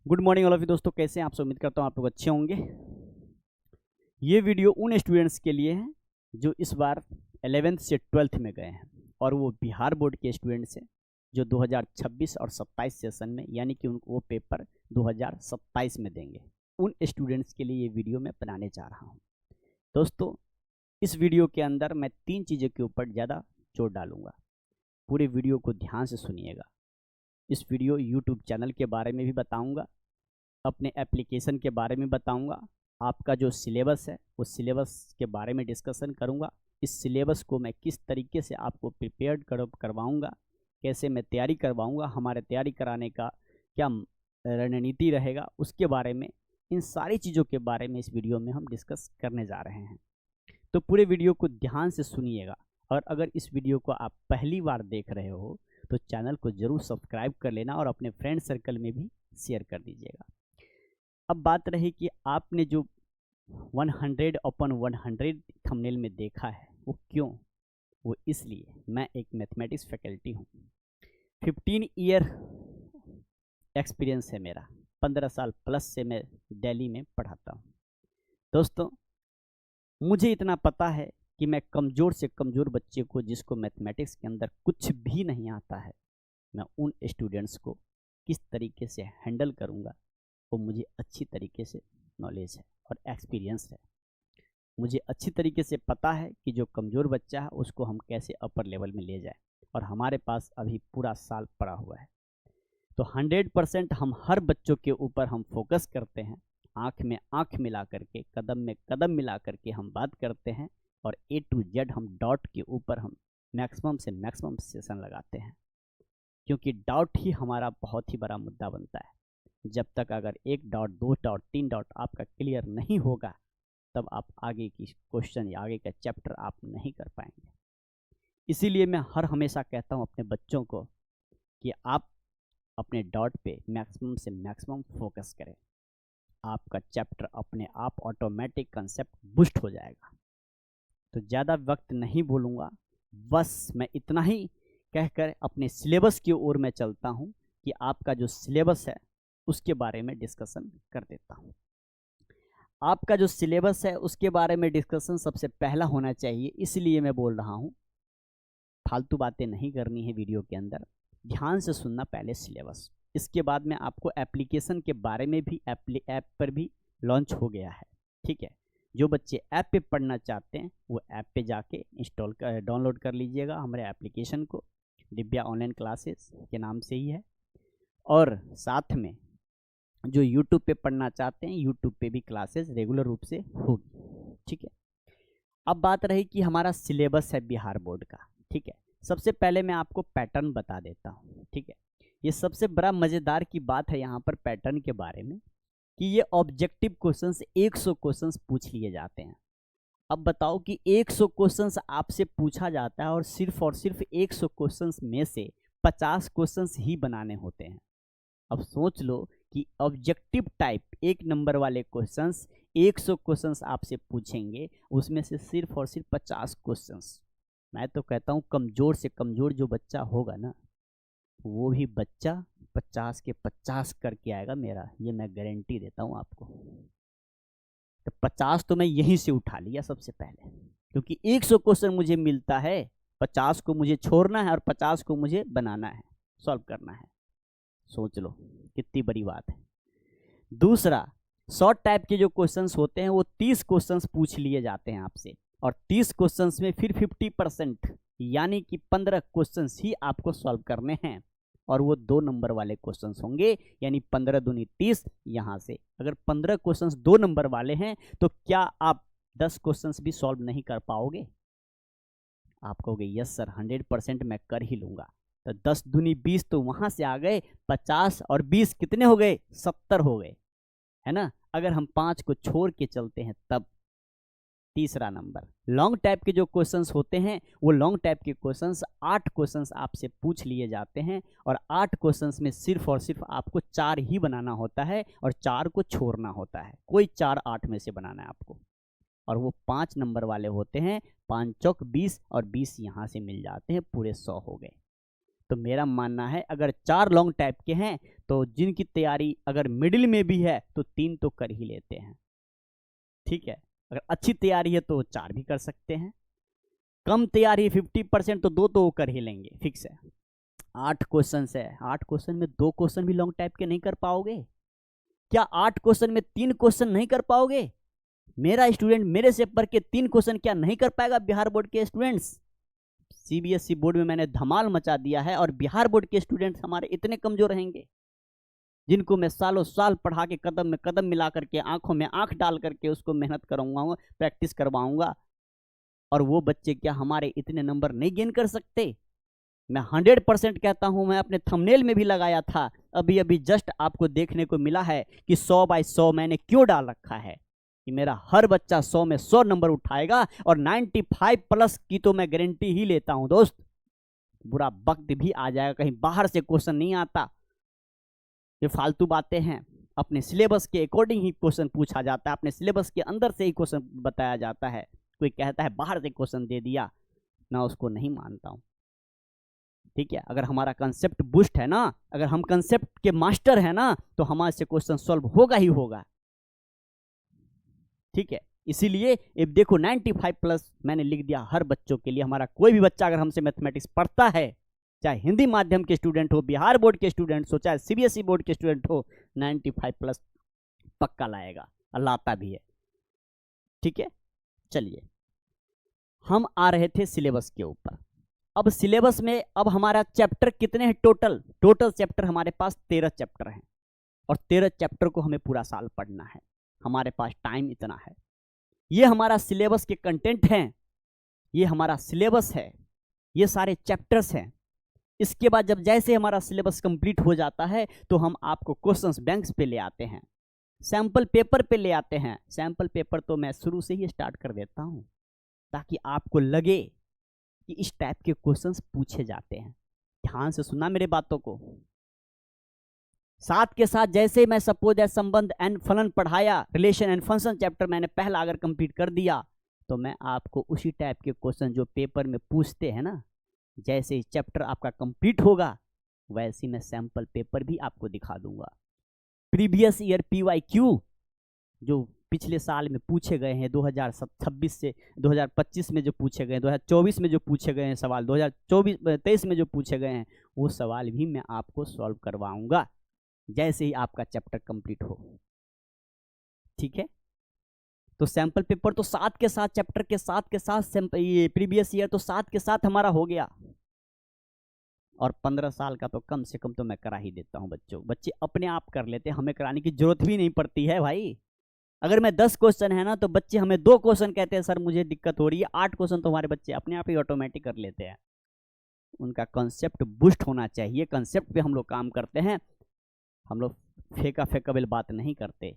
Good morning all of you दोस्तों, कैसे हैं आप सब। उम्मीद करता हूँ आप लोग अच्छे होंगे। ये वीडियो उन स्टूडेंट्स के लिए है जो इस बार 11th से 12th में गए हैं और वो बिहार बोर्ड के स्टूडेंट्स हैं जो 2026 और 27 सेशन में, यानी कि उनको वो पेपर 2027 में देंगे। उन स्टूडेंट्स के लिए ये वीडियो मैं बनाने जा रहा हूँ। दोस्तों, इस वीडियो के अंदर मैं 3 चीज़ों के ऊपर ज़्यादा जोर डालूंगा। पूरे वीडियो को ध्यान से सुनिएगा। इस वीडियो यूट्यूब चैनल के बारे में भी बताऊंगा, अपने एप्लीकेशन के बारे में बताऊंगा, आपका जो सिलेबस है उस सिलेबस के बारे में डिस्कशन करूंगा। इस सिलेबस को मैं किस तरीके से आपको प्रिपेयर्ड करवाऊंगा, कैसे मैं तैयारी करवाऊंगा, हमारे तैयारी कराने का क्या रणनीति रहेगा, उसके बारे में, इन सारी चीज़ों के बारे में इस वीडियो में हम डिस्कस करने जा रहे हैं। तो पूरे वीडियो को ध्यान से सुनिएगा। और अगर इस वीडियो को आप पहली बार देख रहे हो तो चैनल को ज़रूर सब्सक्राइब कर लेना और अपने फ्रेंड सर्कल में भी शेयर कर दीजिएगा। अब बात रही कि आपने जो 100/100 थंबनेल में देखा है वो क्यों। वो इसलिए मैं एक मैथमेटिक्स फैकल्टी हूँ, 15 ईयर एक्सपीरियंस है मेरा, 15 साल प्लस से मैं दिल्ली में पढ़ाता हूँ। दोस्तों, मुझे इतना पता है कि मैं कमज़ोर से कमज़ोर बच्चे को, जिसको मैथमेटिक्स के अंदर कुछ भी नहीं आता है, मैं उन स्टूडेंट्स को किस तरीके से हैंडल करूँगा वो मुझे अच्छी तरीके से नॉलेज है और एक्सपीरियंस है। मुझे अच्छी तरीके से पता है कि जो कमज़ोर बच्चा है उसको हम कैसे अपर लेवल में ले जाए, और हमारे पास अभी पूरा साल पड़ा हुआ है। तो 100% हम हर बच्चों के ऊपर हम फोकस करते हैं, आँख में आँख मिला करके, कदम में कदम मिला करके हम बात करते हैं, और A to Z हम डॉट के ऊपर हम मैक्सिमम से मैक्सिमम सेशन लगाते हैं, क्योंकि डाउट ही हमारा बहुत ही बड़ा मुद्दा बनता है। जब तक अगर 1 डॉट 2 डॉट 3 डॉट आपका क्लियर नहीं होगा तब आप आगे की क्वेश्चन या आगे का चैप्टर आप नहीं कर पाएंगे। इसीलिए मैं हमेशा कहता हूँ अपने बच्चों को कि आप अपने डॉट पे मैक्सिमम से मैक्सिमम फोकस करें, आपका चैप्टर अपने आप ऑटोमेटिक कंसेप्ट बूस्ट हो जाएगा। तो ज़्यादा वक्त नहीं बोलूँगा, बस मैं इतना ही कहकर अपने सिलेबस की ओर मैं चलता हूँ कि आपका जो सिलेबस है उसके बारे में डिस्कशन कर देता हूँ। आपका जो सिलेबस है उसके बारे में डिस्कशन सबसे पहला होना चाहिए, इसलिए मैं बोल रहा हूँ। फालतू बातें नहीं करनी है वीडियो के अंदर, ध्यान से सुनना पहले सिलेबस। इसके बाद में आपको एप्लीकेशन के बारे में भी, ऐप पर भी लॉन्च हो गया है, ठीक है। जो बच्चे ऐप पे पढ़ना चाहते हैं वो ऐप पे जाके डाउनलोड कर लीजिएगा हमारे एप्लीकेशन को, दिव्या ऑनलाइन क्लासेस के नाम से ही है। और साथ में जो यूट्यूब पे पढ़ना चाहते हैं, यूट्यूब पे भी क्लासेस रेगुलर रूप से होगी, ठीक है। अब बात रही कि हमारा सिलेबस है बिहार बोर्ड का, ठीक है। सबसे पहले मैं आपको पैटर्न बता देता हूँ, ठीक है। ये सबसे बड़ा मज़ेदार की बात है यहाँ पर पैटर्न के बारे में कि ये ऑब्जेक्टिव क्वेश्चंस 100 क्वेश्चंस पूछ लिए जाते हैं। अब बताओ कि 100 क्वेश्चंस आपसे पूछा जाता है और सिर्फ 100 क्वेश्चंस में से 50 क्वेश्चंस ही बनाने होते हैं। अब सोच लो कि ऑब्जेक्टिव टाइप 1 नंबर वाले क्वेश्चंस 100 क्वेश्चंस आपसे पूछेंगे, उसमें से सिर्फ और सिर्फ 50 क्वेश्चंस। मैं तो कहता हूँ कमज़ोर से कमज़ोर जो बच्चा होगा ना, वो भी बच्चा 50 के 50 करके आएगा, मेरा ये मैं गारंटी देता हूँ आपको। तो 50 तो मैं यहीं से उठा लिया सबसे पहले, क्योंकि 100 क्वेश्चन मुझे मिलता है, 50 को मुझे छोड़ना है और 50 को मुझे बनाना है, सॉल्व करना है। सोच लो कितनी बड़ी बात है। दूसरा, शॉर्ट टाइप के जो क्वेश्चंस होते हैं वो 30 क्वेश्चंस पूछ लिए जाते हैं आपसे, और 30 क्वेश्चंस में फिर 50% यानी कि 15 क्वेश्चंस ही आपको सॉल्व करने हैं, और वो 2 नंबर वाले क्वेश्चंस होंगे, यानी 15 दूनी 30। यहाँ से अगर 15 क्वेश्चंस 2 नंबर वाले हैं तो क्या आप 10 क्वेश्चंस भी सॉल्व नहीं कर पाओगे? आप कहोगे यस सर, 100% मैं कर ही लूंगा। तो 10 दूनी 20 तो वहां से आ गए, 50 और 20 कितने हो गए? 70 हो गए, है ना। अगर हम 5 को छोड़ के चलते हैं तब तीसरा नंबर, लॉन्ग टाइप के जो क्वेश्चंस होते हैं वो लॉन्ग टाइप के क्वेश्चंस 8 क्वेश्चंस आपसे पूछ लिए जाते हैं, और 8 क्वेश्चंस में सिर्फ और सिर्फ आपको 4 ही बनाना होता है और 4 को छोड़ना होता है, कोई 4 8 में से बनाना है आपको। और वो 5 नंबर वाले होते हैं, 5 चौक 20 और 20 यहाँ से मिल जाते हैं, पूरे 100 हो गए। तो मेरा मानना है अगर 4 लॉन्ग टाइप के हैं तो जिनकी तैयारी अगर मिडिल में भी है तो 3 तो कर ही लेते हैं, ठीक है। अगर अच्छी तैयारी है तो 4 भी कर सकते हैं, कम तैयारी 50% तो 2 तो वो कर ही लेंगे, फिक्स है। 8 क्वेश्चन है, 8 क्वेश्चन में 2 क्वेश्चन भी लॉन्ग टाइप के नहीं कर पाओगे क्या? 8 क्वेश्चन में 3 क्वेश्चन नहीं कर पाओगे? मेरा स्टूडेंट मेरे से पढ़ के 3 क्वेश्चन क्या नहीं कर पाएगा? बिहार बोर्ड के स्टूडेंट्स, सीबीएसई बोर्ड में मैंने धमाल मचा दिया है और बिहार बोर्ड के स्टूडेंट्स हमारे इतने कमजोर रहेंगे जिनको मैं सालों साल पढ़ा के कदम में कदम मिला करके आंखों में आंख डाल करके उसको मेहनत कराऊंगा, प्रैक्टिस करवाऊंगा, और वो बच्चे क्या हमारे इतने नंबर नहीं गेन कर सकते? मैं 100% कहता हूं, मैं अपने थंबनेल में भी लगाया था, अभी अभी जस्ट आपको देखने को मिला है कि 100 बाय 100 मैंने क्यों डाल रखा है कि मेरा हर बच्चा 100 में 100 नंबर उठाएगा और 95+ की तो मैं गारंटी ही लेता हूं दोस्त। बुरा वक्त भी आ जाएगा, कहीं बाहर से क्वेश्चन नहीं आता, ये फालतू बातें हैं। अपने सिलेबस के अकॉर्डिंग ही क्वेश्चन पूछा जाता है, अपने सिलेबस के अंदर से ही क्वेश्चन बताया जाता है। कोई कहता है बाहर से क्वेश्चन दे दिया, मैं उसको नहीं मानता हूं, ठीक है। अगर हमारा कंसेप्ट बूस्ट है ना, अगर हम कंसेप्ट के मास्टर है ना, तो हमारे से क्वेश्चन सॉल्व होगा ही होगा, ठीक है। इसीलिए अब देखो 95+ मैंने लिख दिया हर बच्चों के लिए। हमारा कोई भी बच्चा अगर हमसे मैथमेटिक्स पढ़ता है, चाहे हिंदी माध्यम के स्टूडेंट हो, बिहार बोर्ड के स्टूडेंट्स हो, चाहे सीबीएसई बोर्ड के स्टूडेंट हो, 95+ पक्का लाएगा और लाता भी है, ठीक है। चलिए हम आ रहे थे सिलेबस के ऊपर। अब सिलेबस में अब हमारा चैप्टर कितने हैं? टोटल चैप्टर हमारे पास 13 चैप्टर हैं और 13 चैप्टर को हमें पूरा साल पढ़ना है, हमारे पास टाइम इतना है। ये हमारा सिलेबस के कंटेंट हैं, ये हमारा सिलेबस है, ये सारे चैप्टर्स हैं। इसके बाद जब जैसे हमारा सिलेबस कंप्लीट हो जाता है तो हम आपको क्वेश्चंस बैंक्स पे ले आते हैं, सैंपल पेपर पे ले आते हैं। सैंपल पेपर तो मैं शुरू से ही स्टार्ट कर देता हूं ताकि आपको लगे कि इस टाइप के क्वेश्चंस पूछे जाते हैं। ध्यान से सुनना मेरे बातों को। साथ के साथ जैसे मैं सपोज है संबंध एंड फलन पढ़ाया, रिलेशन एंड फंक्शन चैप्टर मैंने पहला अगर कंप्लीट कर दिया तो मैं आपको उसी टाइप के क्वेश्चन जो पेपर में पूछते हैं ना, जैसे ही चैप्टर आपका कंप्लीट होगा वैसे मैं सैंपल पेपर भी आपको दिखा दूंगा। प्रीवियस ईयर PYQ जो पिछले साल में पूछे गए हैं, 2026 से 2025 में जो पूछे गए हैं, 2024 में जो पूछे गए हैं सवाल, 2023 में जो पूछे गए हैं, वो सवाल भी मैं आपको सॉल्व करवाऊंगा जैसे ही आपका चैप्टर कंप्लीट हो, ठीक है। तो सैंपल पेपर तो साथ के साथ, चैप्टर के साथ के साथ, ये प्रीवियस ईयर तो साथ के साथ हमारा हो गया। और 15 साल का तो कम से कम तो मैं करा ही देता हूं बच्चों। बच्चे अपने आप कर लेते हैं, हमें कराने की जरूरत भी नहीं पड़ती है भाई। अगर मैं 10 क्वेश्चन है ना तो बच्चे हमें 2 क्वेश्चन कहते हैं सर मुझे दिक्कत हो रही है, 8 क्वेश्चन तो हमारे बच्चे अपने आप ही ऑटोमेटिक कर लेते हैं। उनका कंसेप्ट बूस्ट होना चाहिए, कंसेप्ट पे हम लोग काम करते हैं। हम लोग फेकेबल बात नहीं करते,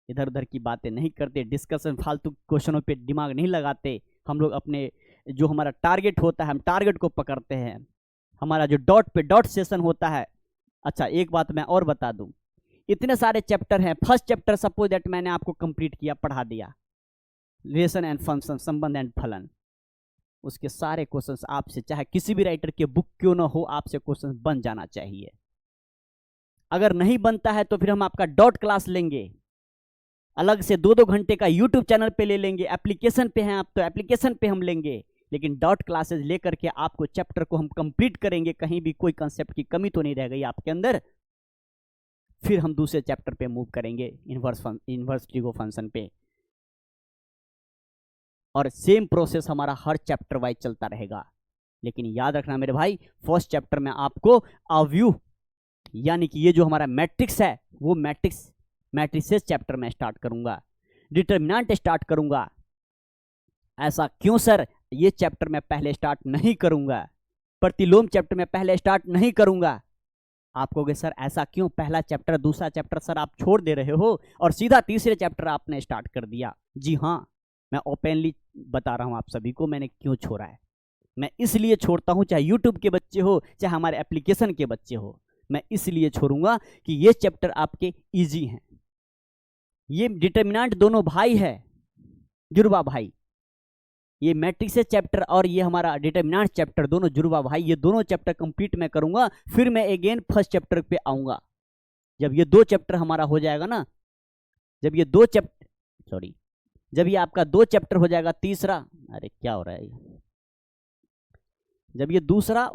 इधर उधर की बातें नहीं करते, डिस्कशन फालतू क्वेश्चनों पे दिमाग नहीं लगाते। हम लोग अपने जो हमारा टारगेट होता है हम टारगेट को पकड़ते हैं। हमारा जो डॉट पे डॉट सेशन होता है। अच्छा एक बात मैं और बता दूं, इतने सारे चैप्टर हैं, फर्स्ट चैप्टर सपोज दैट मैंने आपको कंप्लीट किया, पढ़ा दिया, रिलेशन एंड फंक्शन, संबंध एंड फलन, उसके सारे क्वेश्चंस आपसे चाहे किसी भी राइटर के बुक क्यों ना हो, आपसे क्वेश्चन बन जाना चाहिए। अगर नहीं बनता है तो फिर हम आपका डॉट क्लास लेंगे, अलग से 2-2 घंटे का यूट्यूब चैनल पे ले लेंगे, एप्लीकेशन पे हैं आप तो एप्लीकेशन पे हम लेंगे, लेकिन डॉट क्लासेस लेकर के आपको चैप्टर को हम कंप्लीट करेंगे, कहीं भी कोई कंसेप्ट की कमी तो नहीं रह गई आपके अंदर। फिर हम दूसरे चैप्टर पे मूव करेंगे, इनवर्स ट्रिगो फंक्शन पे, और सेम प्रोसेस हमारा हर चैप्टर वाइज चलता रहेगा। लेकिन याद रखना मेरे भाई, फर्स्ट चैप्टर में आपको अव्यू यानी कि ये जो हमारा मैट्रिक्स है वो मैट्रिसेस चैप्टर में स्टार्ट करूंगा, डिटरमिनेंट स्टार्ट करूंगा। ऐसा क्यों सर? ये चैप्टर में पहले स्टार्ट नहीं करूंगा, प्रतिलोम चैप्टर में पहले स्टार्ट नहीं करूंगा। आप कहोगे सर ऐसा क्यों, पहला चैप्टर दूसरा चैप्टर सर आप छोड़ दे रहे हो और सीधा तीसरे चैप्टर आपने स्टार्ट कर दिया। जी हाँ, मैं ओपनली बता रहा हूं आप सभी को मैंने क्यों छोड़ा है। मैं इसलिए छोड़ता हूं, चाहे यूट्यूब के बच्चे हो चाहे हमारे एप्लीकेशन के बच्चे हो, मैं इसलिए छोड़ूंगा कि ये चैप्टर आपके इजी हैं। ये डिटरमिनेंट दोनों भाई है, जुड़वा भाई, ये मैट्रिक्स चैप्टर और ये हमारा डिटरमिनेंट चैप्टर दोनों जुड़वा भाई, ये दोनों चैप्टर कंप्लीट मैं करूंगा, फिर मैं अगेन फर्स्ट चैप्टर पे आऊंगा। जब ये 2 चैप्टर हमारा हो जाएगा ना, जब ये 2 चैप्टर, सॉरी, जब ये आपका 2 चैप्टर हो जाएगा, तीसरा, अरे क्या हो रहा है, जब ये तीसरा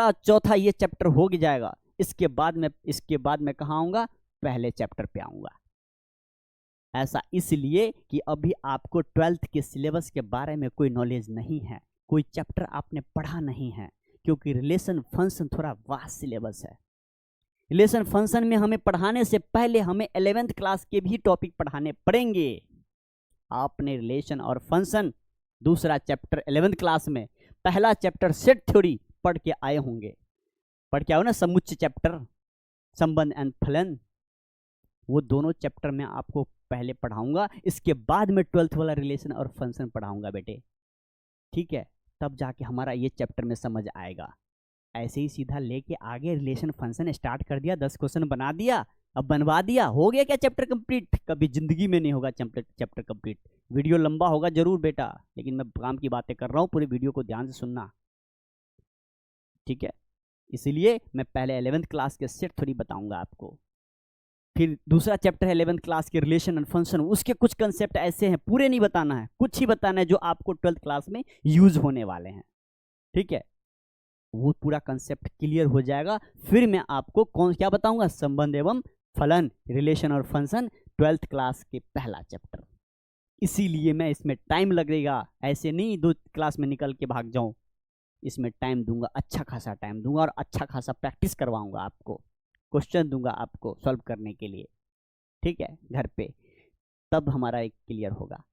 और चौथा ये चैप्टर हो जाएगा, इसके बाद मैं कहाँ आऊंगा, पहले चैप्टर पे आऊंगा। ऐसा इसलिए कि अभी आपको 12th के सिलेबस के बारे में कोई नॉलेज नहीं है, कोई चैप्टर आपने पढ़ा नहीं है, क्योंकि रिलेशन फंक्शन थोड़ा वास्ट सिलेबस है। रिलेशन फंक्शन में हमें पढ़ाने से पहले हमें 11th क्लास के भी टॉपिक पढ़ाने पड़ेंगे। आपने रिलेशन और फंक्शन दूसरा चैप्टर 11th क्लास में, पहला चैप्टर सेट थ्योरी पढ़ के आए होंगे, पढ़ के आओ ना, समुच्चय चैप्टर, संबंध एंड फलन, वो दोनों चैप्टर में आपको पहले पढ़ाऊंगा, इसके बाद में 12th वाला रिलेशन और फंक्शन पढ़ाऊंगा बेटे, ठीक है, तब जाके हमारा ये चैप्टर में समझ आएगा। ऐसे ही सीधा लेके आगे रिलेशन फंक्शन स्टार्ट कर दिया, 10 क्वेश्चन बना दिया, अब बनवा दिया, हो गया क्या चैप्टर कंप्लीट? कभी जिंदगी में नहीं होगा चैप्टर कंप्लीट। वीडियो लंबा होगा जरूर बेटा, लेकिन मैं काम की बातें कर रहा हूँ, पूरी वीडियो को ध्यान से सुनना, ठीक है। इसीलिए मैं पहले 11th क्लास के सेट थोड़ी बताऊंगा आपको, फिर दूसरा चैप्टर है 11th क्लास के रिलेशन एंड फंक्शन, उसके कुछ कंसेप्ट ऐसे हैं, पूरे नहीं बताना है, कुछ ही बताना है जो आपको 12th क्लास में यूज होने वाले हैं, ठीक है। वो पूरा कंसेप्ट क्लियर हो जाएगा, फिर मैं आपको क्या बताऊंगा, संबंध एवं फलन, रिलेशन और फंक्शन, 12th क्लास के पहला चैप्टर। इसीलिए मैं इसमें टाइम लगेगा, ऐसे नहीं 2 क्लास में निकल के भाग जाऊं, इसमें टाइम दूंगा, अच्छा खासा टाइम दूंगा, और अच्छा खासा प्रैक्टिस करवाऊंगा आपको, क्वेश्चन दूंगा आपको सॉल्व करने के लिए, ठीक है, घर पे, तब हमारा एक क्लियर होगा।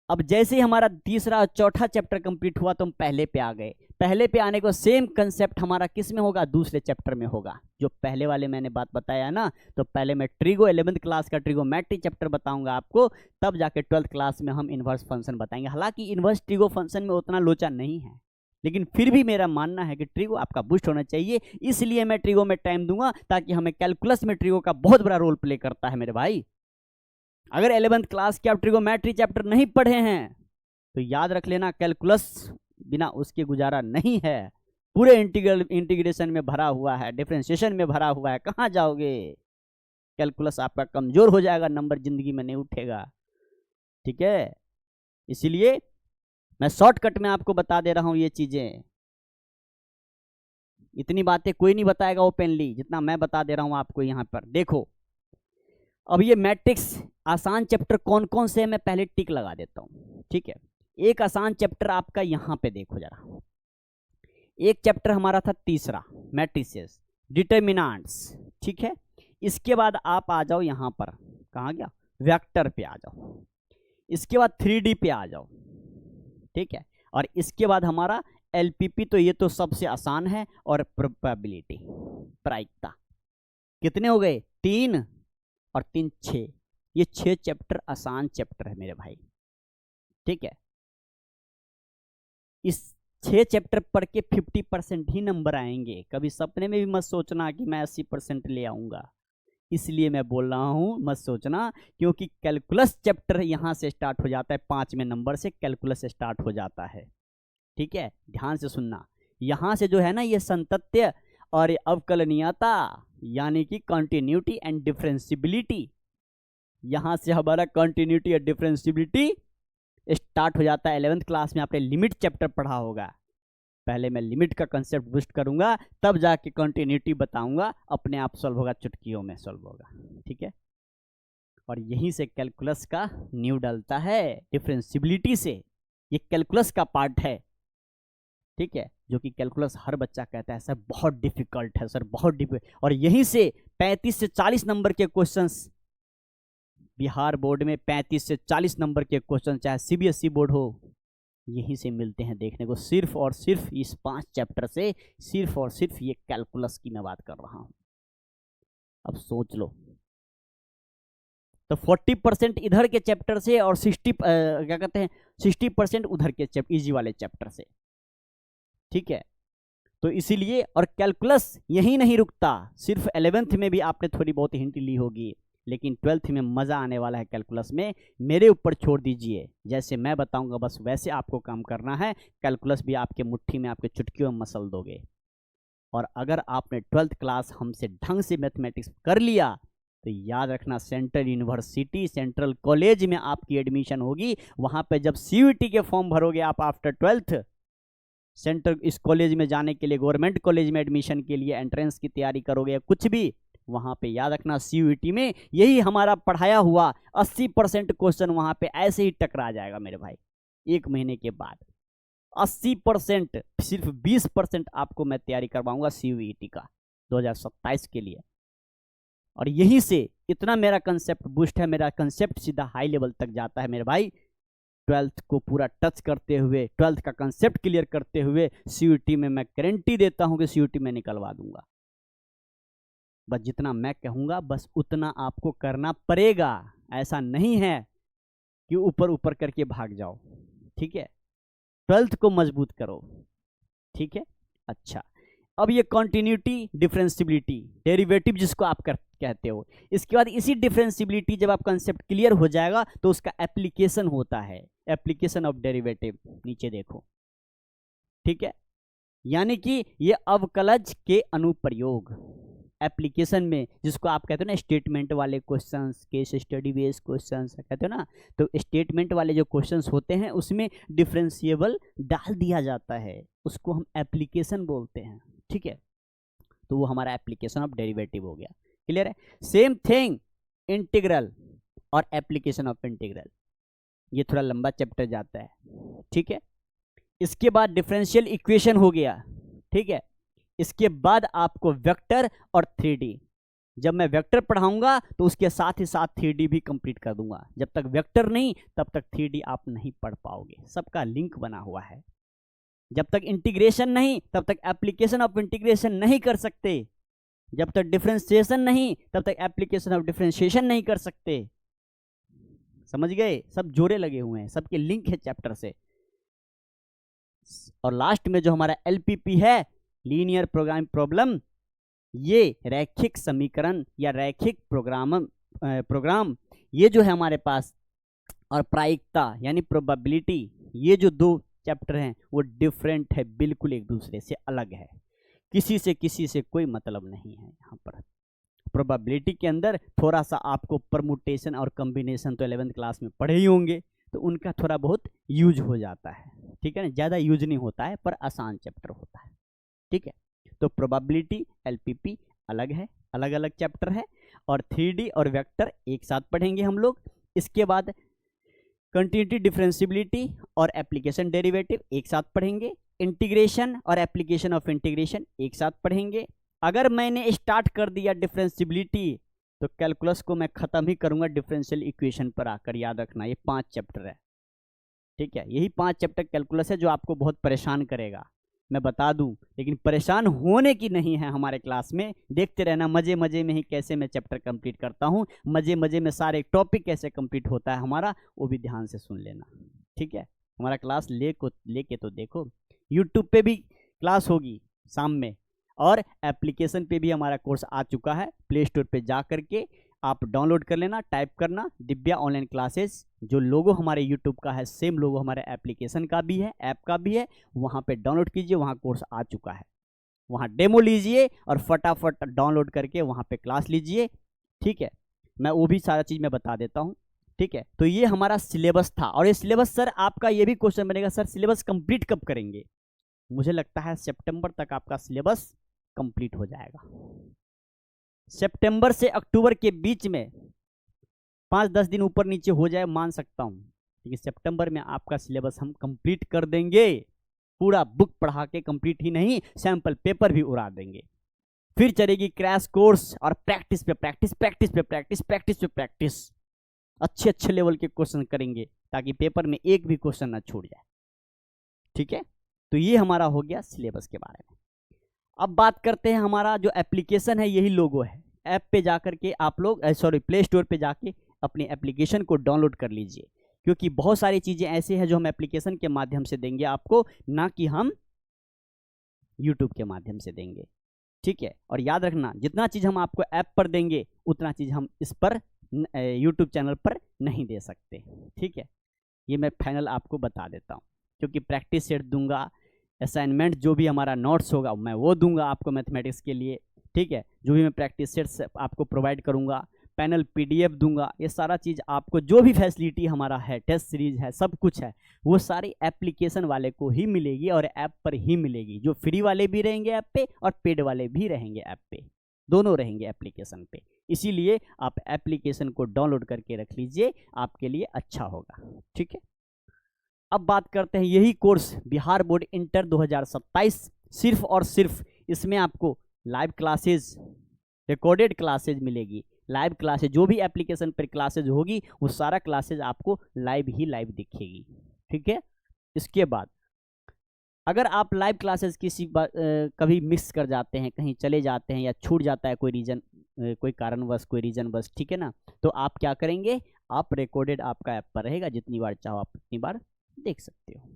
अब जैसे ही हमारा तीसरा और चौथा चैप्टर कंप्लीट हुआ तो हम पहले पे आ गए, पहले पे आने को सेम कंसेप्ट हमारा किस में होगा, दूसरे चैप्टर में होगा, जो पहले वाले मैंने बात बताया ना। तो पहले मैं ट्रिगो 11th क्लास का ट्रिगोमेट्री चैप्टर बताऊंगा आपको, तब जाके 12th क्लास में हम इनवर्स फंक्शन बताएंगे। हालांकि इनवर्स ट्रिगो फंक्शन में उतना लोचा नहीं है, लेकिन फिर भी मेरा मानना है कि ट्रिगो आपका बूस्ट होना चाहिए, इसलिए मैं ट्रिगो में टाइम दूंगा, ताकि हमें कैलकुलस में ट्रिगो का बहुत बड़ा रोल प्ले करता है मेरे भाई। अगर 11th क्लास के आप ट्रिगोमेट्री चैप्टर नहीं पढ़े हैं तो याद रख लेना, कैलकुलस बिना उसके गुजारा नहीं है, पूरे इंटीग्रेशन में भरा हुआ है, डिफरेंशिएशन में भरा हुआ है, कहाँ जाओगे, कैलकुलस आपका कमजोर हो जाएगा, नंबर जिंदगी में नहीं उठेगा, ठीक है। इसीलिए मैं शॉर्टकट में आपको बता दे रहा हूं ये चीजें, इतनी बातें कोई नहीं बताएगा ओपनली जितना मैं बता दे रहा हूं आपको यहाँ पर। देखो अब ये मैट्रिक्स आसान चैप्टर कौन कौन से है, मैं पहले टिक लगा देता हूं, ठीक है। एक आसान चैप्टर आपका यहाँ पे देखो जरा, एक चैप्टर हमारा था तीसरा, मैट्रिसेस, डिटरमिनेंट्स, ठीक है। इसके बाद आप आ जाओ यहाँ पर, कहाँ गया, वेक्टर पे आ जाओ, इसके बाद 3D पे आ जाओ, ठीक है। और इसके बाद हमारा LPP, तो ये तो सबसे आसान है, और प्रोबेबिलिटी, प्रायिकता। कितने हो गए, 3 और 3 6, ये 6 चैप्टर आसान चैप्टर है मेरे भाई, ठीक है। इस 6 चैप्टर पढ़ के 50% ही नंबर आएंगे, कभी सपने में भी मत सोचना कि मैं 80% ले आऊंगा, इसलिए मैं बोल रहा हूं मत सोचना, क्योंकि कैलकुलस चैप्टर यहां से स्टार्ट हो जाता है, 5वें नंबर से कैलकुलस स्टार्ट हो जाता है, ठीक है। ध्यान से सुनना, यहां से जो है ना, ये संतत्य और अवकलनीयता, यानी कि कंटिन्यूटी एंड डिफरेंशियबिलिटी, यहां से हमारा कंटिन्यूटी और डिफरेंशियबिलिटी स्टार्ट हो जाता है। 11th क्लास में आपने लिमिट चैप्टर पढ़ा होगा, पहले मैं लिमिट का कंसेप्ट बूस्ट करूंगा, तब जाके कंटिन्यूटी बताऊंगा, अपने आप सॉल्व होगा, चुटकियों में सॉल्व होगा, ठीक है। और यहीं से कैलकुलस का नींव डलता है, डिफरेंशियबिलिटी से, ये कैलकुलस का पार्ट है, ठीक है, जो कि कैलकुलस हर बच्चा कहता है सर बहुत डिफिकल्ट है, सर बहुत डिफिकल्ट, और यहीं से 35 से 40 नंबर के क्वेश्चंस, बिहार बोर्ड में 35 से 40 नंबर के क्वेश्चन, चाहे CBSE बोर्ड हो, यहीं से मिलते हैं देखने को, सिर्फ और सिर्फ इस 5 चैप्टर से, सिर्फ और सिर्फ ये कैलकुलस की मैं बात कर रहा हूं। अब सोच लो, तो 40% इधर के चैप्टर से और 60% उधर के इजी वाले चैप्टर से, ठीक है। तो इसीलिए, और कैलकुलस यही नहीं रुकता, सिर्फ 11th में भी आपने थोड़ी बहुत हिंट ली होगी, लेकिन 12th में मज़ा आने वाला है कैलकुलस में, मेरे ऊपर छोड़ दीजिए। जैसे मैं बताऊंगा बस वैसे आपको काम करना है। कैलकुलस भी आपके मुट्ठी में, आपके चुटकियों में मसल दोगे। और अगर आपने 12th क्लास हमसे ढंग से मैथमेटिक्स कर लिया तो याद रखना, सेंट्रल यूनिवर्सिटी, सेंट्रल कॉलेज में आपकी एडमिशन होगी। वहाँ पे जब CUET के फॉर्म भरोगे आप आफ्टर 12th, सेंट्रल इस कॉलेज में जाने के लिए, गवर्नमेंट कॉलेज में एडमिशन के लिए एंट्रेंस की तैयारी करोगे या कुछ भी, वहाँ पे याद रखना CUET में यही हमारा पढ़ाया हुआ 80% क्वेश्चन वहाँ पे ऐसे ही टकरा जाएगा मेरे भाई। 1 महीने के बाद 80%, सिर्फ 20% आपको मैं तैयारी करवाऊंगा CUET का 2027 के लिए। और यहीं से इतना मेरा कंसेप्ट बूस्ट है, मेरा कंसेप्ट सीधा हाई लेवल तक जाता है मेरे भाई। 12th को पूरा टच करते हुए, 12th का कंसेप्ट क्लियर करते हुए CUET में मैं गारंटी देता हूं कि CUET में निकलवा दूंगा। बस जितना मैं कहूंगा बस उतना आपको करना पड़ेगा। ऐसा नहीं है कि ऊपर ऊपर करके भाग जाओ, ठीक है। 12th को मजबूत करो, ठीक है। अच्छा, अब ये कॉन्टिन्यूटी, डिफरेंशियबिलिटी, डेरिवेटिव जिसको आप कहते हो, इसके बाद इसी डिफरेंशियबिलिटी जब आप कंसेप्ट क्लियर हो जाएगा तो उसका एप्लीकेशन होता है, एप्लीकेशन ऑफ डेरिवेटिव। नीचे देखो, ठीक है। यानी कि ये अवकलज के अनुप्रयोग एप्लीकेशन में, जिसको आप कहते हो ना स्टेटमेंट वाले questions, case study base questions कहते हो ना, तो स्टेटमेंट वाले जो क्वेश्चंस होते हैं उसमें डिफरेंशिएबल डाल दिया जाता है, उसको हम एप्लीकेशन बोलते हैं, ठीक है। तो वो हमारा एप्लीकेशन ऑफ डेरिवेटिव हो गया। क्लियर है। सेम थिंग इंटीग्रल और एप्लीकेशन ऑफ इंटीग्रल, ये थोड़ा लंबा चैप्टर जाता है, ठीक है। इसके बाद डिफरेंशियल इक्वेशन हो गया, ठीक है। इसके बाद आपको वेक्टर और 3D, जब मैं वेक्टर पढ़ाऊंगा तो उसके साथ ही साथ 3D भी कंप्लीट कर दूंगा। जब तक वेक्टर नहीं तब तक 3D आप नहीं पढ़ पाओगे, सबका लिंक बना हुआ है। जब तक इंटीग्रेशन नहीं तब तक एप्लीकेशन ऑफ इंटीग्रेशन नहीं कर सकते, जब तक डिफरेंशिएशन नहीं तब तक एप्लीकेशन ऑफ डिफरेंशिएशन नहीं कर सकते। समझ गए, सब जोड़े लगे हुए हैं, सबके लिंक है चैप्टर से। और लास्ट में जो हमारा LPP है, लीनियर प्रोग्रामिंग प्रॉब्लम, ये रैखिक समीकरण या रैखिक प्रोग्राम ये जो है हमारे पास, और प्रायिकता यानी प्रोबेबिलिटी, ये जो 2 चैप्टर हैं वो डिफरेंट है, बिल्कुल एक दूसरे से अलग है, किसी से कोई मतलब नहीं है। यहाँ पर प्रोबेबिलिटी के अंदर थोड़ा सा आपको परमुटेशन और कॉम्बिनेशन तो 11th क्लास में पढ़े ही होंगे, तो उनका थोड़ा बहुत यूज हो जाता है, ठीक है ना, ज़्यादा यूज नहीं होता है, पर आसान चैप्टर होता है, ठीक है। तो प्रोबेबिलिटी, LPP अलग है, अलग अलग चैप्टर है, और 3D और वेक्टर एक साथ पढ़ेंगे हम लोग। इसके बाद कंटिन्यूटी, डिफरेंशियबिलिटी और एप्लीकेशन डेरिवेटिव एक साथ पढ़ेंगे। इंटीग्रेशन और एप्लीकेशन ऑफ इंटीग्रेशन एक साथ पढ़ेंगे। अगर मैंने स्टार्ट कर दिया डिफरेंशियबिलिटी तो कैलकुलस को मैं ख़त्म ही करूँगा डिफरेंशियल इक्वेशन पर आकर। याद रखना ये 5 चैप्टर है, ठीक है। यही 5 चैप्टर कैलकुलस है जो आपको बहुत परेशान करेगा, मैं बता दूं, लेकिन परेशान होने की नहीं है हमारे क्लास में। देखते रहना मज़े मज़े में ही कैसे मैं चैप्टर कंप्लीट करता हूं, मज़े मज़े में सारे टॉपिक कैसे कंप्लीट होता है हमारा, वो भी ध्यान से सुन लेना, ठीक है। हमारा क्लास लेके तो देखो, यूट्यूब पे भी क्लास होगी शाम में, और एप्लीकेशन पे भी हमारा कोर्स आ चुका है। प्ले स्टोर पे जा करके आप डाउनलोड कर लेना, टाइप करना दिव्या ऑनलाइन क्लासेस। जो लोगो हमारे यूट्यूब का है सेम लोगो हमारे एप्लीकेशन का भी है, ऐप का भी है, वहाँ पे डाउनलोड कीजिए, वहाँ कोर्स आ चुका है। वहाँ डेमो लीजिए और फटाफट डाउनलोड करके वहाँ पे क्लास लीजिए, ठीक है। मैं वो भी सारा चीज़ मैं बता देता हूँ, ठीक है। तो ये हमारा सिलेबस था, और ये सिलेबस सर आपका ये भी क्वेश्चन बनेगा, सर सिलेबस कंप्लीट कब करेंगे? मुझे लगता है सितंबर तक आपका सिलेबस कंप्लीट हो जाएगा। सितंबर से अक्टूबर के बीच में 5-10 दिन ऊपर नीचे हो जाए मान सकता हूँ, लेकिन सितंबर में आपका सिलेबस हम कंप्लीट कर देंगे। पूरा बुक पढ़ा के कंप्लीट ही नहीं, सैंपल पेपर भी उड़ा देंगे। फिर चलेगी क्रैश कोर्स, और प्रैक्टिस पे प्रैक्टिस, प्रैक्टिस पे प्रैक्टिस, प्रैक्टिस पे प्रैक्टिस। अच्छे अच्छे लेवल के क्वेश्चन करेंगे ताकि पेपर में एक भी क्वेश्चन ना छूट जाए, ठीक है। तो ये हमारा हो गया सिलेबस के बारे में। अब बात करते हैं हमारा जो एप्लीकेशन है, यही लोगो है। ऐप पे जाकर के आप लोग प्ले स्टोर पे जाके अपनी एप्लीकेशन को डाउनलोड कर लीजिए, क्योंकि बहुत सारी चीज़ें ऐसी हैं जो हम एप्लीकेशन के माध्यम से देंगे आपको, ना कि हम यूट्यूब के माध्यम से देंगे, ठीक है। और याद रखना जितना चीज़ हम आपको ऐप पर देंगे उतना चीज़ हम इस पर यूट्यूब चैनल पर नहीं दे सकते। ठीक है, ये मैं फाइनल आपको बता देता हूँ, क्योंकि प्रैक्टिस सेट दूंगा, असाइनमेंट जो भी हमारा नोट्स होगा मैं वो दूंगा आपको मैथमेटिक्स के लिए। ठीक है, जो भी मैं प्रैक्टिस सेट्स आपको प्रोवाइड करूंगा, पैनल पीडीएफ दूंगा, ये सारा चीज़ आपको जो भी फैसिलिटी हमारा है, टेस्ट सीरीज है, सब कुछ है, वो सारी एप्लीकेशन वाले को ही मिलेगी और ऐप पर ही मिलेगी। जो फ्री वाले भी रहेंगे ऐप पे और पेड वाले भी रहेंगे ऐप पे, दोनों रहेंगे एप्लीकेशन पे। इसीलिए आप एप्लीकेशन को डाउनलोड करके रख लीजिए, आपके लिए अच्छा होगा। ठीक है, अब बात करते हैं यही कोर्स बिहार बोर्ड इंटर 2027, सिर्फ और सिर्फ इसमें आपको लाइव क्लासेज, रिकॉर्डेड क्लासेज मिलेगी। लाइव क्लासेज जो भी एप्लीकेशन पर क्लासेज होगी वो सारा क्लासेज आपको लाइव ही लाइव दिखेगी। ठीक है, इसके बाद अगर आप लाइव क्लासेस किसी कभी मिस कर जाते हैं, कहीं चले जाते हैं या छूट जाता है कोई रीजन, कोई कारणवश, कोई रीजन बस, ठीक है ना, तो आप क्या करेंगे, आप रिकॉर्डेड आपका ऐप पर रहेगा, जितनी बार चाहो आप उतनी बार देख सकते हो।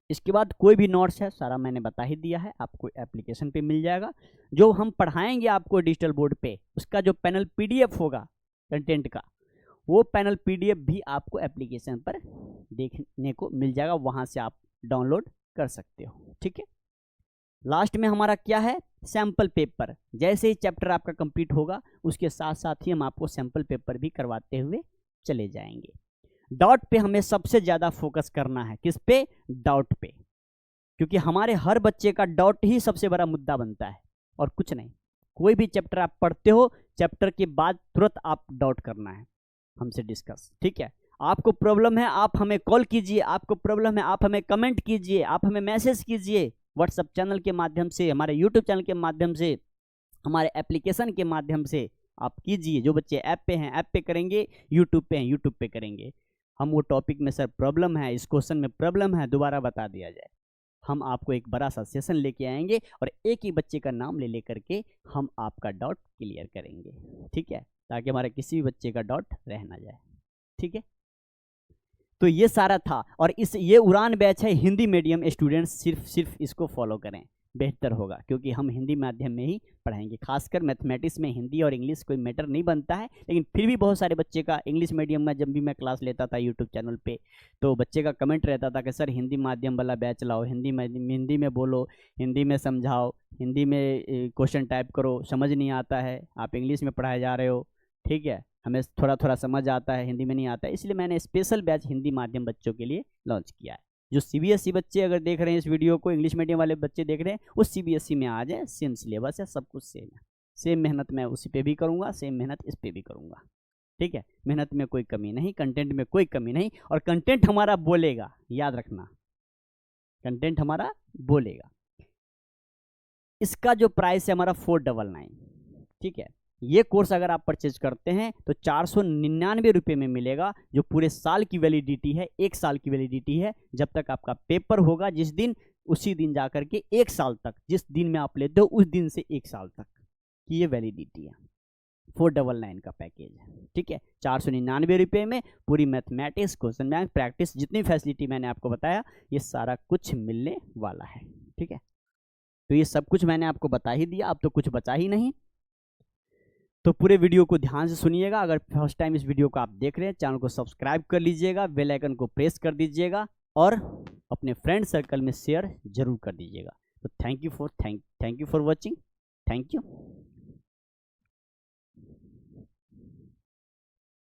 इसके बाद कोई भी नोट्स है सारा मैंने बता ही दिया है, आपको एप्लीकेशन पे मिल जाएगा। जो हम पढ़ाएंगे आपको डिजिटल बोर्ड पे, उसका जो पैनल पीडीएफ होगा कंटेंट का, वो पैनल पीडीएफ भी आपको एप्लीकेशन पर देखने को मिल जाएगा, वहाँ से आप डाउनलोड कर सकते हो। ठीक है, लास्ट में हमारा क्या है, सैम्पल पेपर। जैसे ही चैप्टर आपका कंप्लीट होगा उसके साथ साथ ही हम आपको सैम्पल पेपर भी करवाते हुए चले जाएंगे। डॉट पे हमें सबसे ज़्यादा फोकस करना है, किस पे, डाउट पे, क्योंकि हमारे हर बच्चे का डाउट ही सबसे बड़ा मुद्दा बनता है और कुछ नहीं। कोई भी चैप्टर आप पढ़ते हो, चैप्टर के बाद तुरंत आप डाउट करना है हमसे डिस्कस। ठीक है, आपको प्रॉब्लम है आप हमें कॉल कीजिए, आपको प्रॉब्लम है आप हमें कमेंट कीजिए, आप हमें मैसेज कीजिए व्हाट्सएप चैनल के माध्यम से, हमारे यूट्यूब चैनल के माध्यम से, हमारे एप्लीकेशन के माध्यम से आप कीजिए। जो बच्चे ऐप पे हैं ऐप पे करेंगे, यूट्यूब पे हैं यूट्यूब पे करेंगे। हम वो टॉपिक में सर प्रॉब्लम है, इस क्वेश्चन में प्रॉब्लम है, दोबारा बता दिया जाए, हम आपको एक बड़ा सा सेशन लेके आएंगे और एक ही बच्चे का नाम ले करके हम आपका डाउट क्लियर करेंगे। ठीक है, ताकि हमारे किसी भी बच्चे का डाउट रह ना जाए। ठीक है, तो ये सारा था, और ये उड़ान बैच है हिंदी मीडियम स्टूडेंट्स, सिर्फ इसको फॉलो करें, बेहतर होगा, क्योंकि हम हिंदी माध्यम में ही पढ़ाएंगे। खासकर मैथमेटिक्स में हिंदी और इंग्लिश कोई मैटर नहीं बनता है, लेकिन फिर भी बहुत सारे बच्चे का इंग्लिश मीडियम में जब भी मैं क्लास लेता था यूट्यूब चैनल पे, तो बच्चे का कमेंट रहता था कि सर हिंदी माध्यम वाला बैच लाओ, हिंदी में बोलो, हिंदी में समझाओ, हिंदी में क्वेश्चन टाइप करो, समझ नहीं आता है, आप इंग्लिश में पढ़ाए जा रहे हो। ठीक है, हमें थोड़ा थोड़ा समझ आता है, हिंदी में नहीं आता है, इसलिए मैंने स्पेशल बैच हिंदी माध्यम बच्चों के लिए लॉन्च किया है। जो सीबीएसई बच्चे अगर देख रहे हैं इस वीडियो को, इंग्लिश मीडियम वाले बच्चे देख रहे हैं, वो सीबीएसई में आ जाए, सेम सिलेबस है, सब कुछ सेम है, सेम मेहनत मैं उसी पे भी करूँगा, सेम मेहनत इस पे भी करूँगा। ठीक है, मेहनत में कोई कमी नहीं, कंटेंट में कोई कमी नहीं, और कंटेंट हमारा बोलेगा, याद रखना, कंटेंट हमारा बोलेगा। इसका जो प्राइस है हमारा 499। ठीक है, ये कोर्स अगर आप परचेज करते हैं तो 499 रुपये में मिलेगा, जो पूरे साल की वैलिडिटी है, 1 साल की वैलिडिटी है। जब तक आपका पेपर होगा जिस दिन, उसी दिन जाकर के 1 साल तक, जिस दिन में आप लेते हो उस दिन से 1 साल तक की ये वैलिडिटी है। 499 का पैकेज है। ठीक है, 499 रुपये में पूरी मैथमेटिक्स, क्वेश्चन बैंक, प्रैक्टिस, जितनी फैसिलिटी मैंने आपको बताया ये सारा कुछ मिलने वाला है। ठीक है, तो ये सब कुछ मैंने आपको बता ही दिया, अब तो कुछ बचा ही नहीं। तो पूरे वीडियो को ध्यान से सुनिएगा। अगर फर्स्ट टाइम इस वीडियो को आप देख रहे हैं, चैनल को सब्सक्राइब कर लीजिएगा, बेल आइकन को प्रेस कर दीजिएगा और अपने फ्रेंड सर्कल में शेयर जरूर कर दीजिएगा। तो thank you for watching, thank you.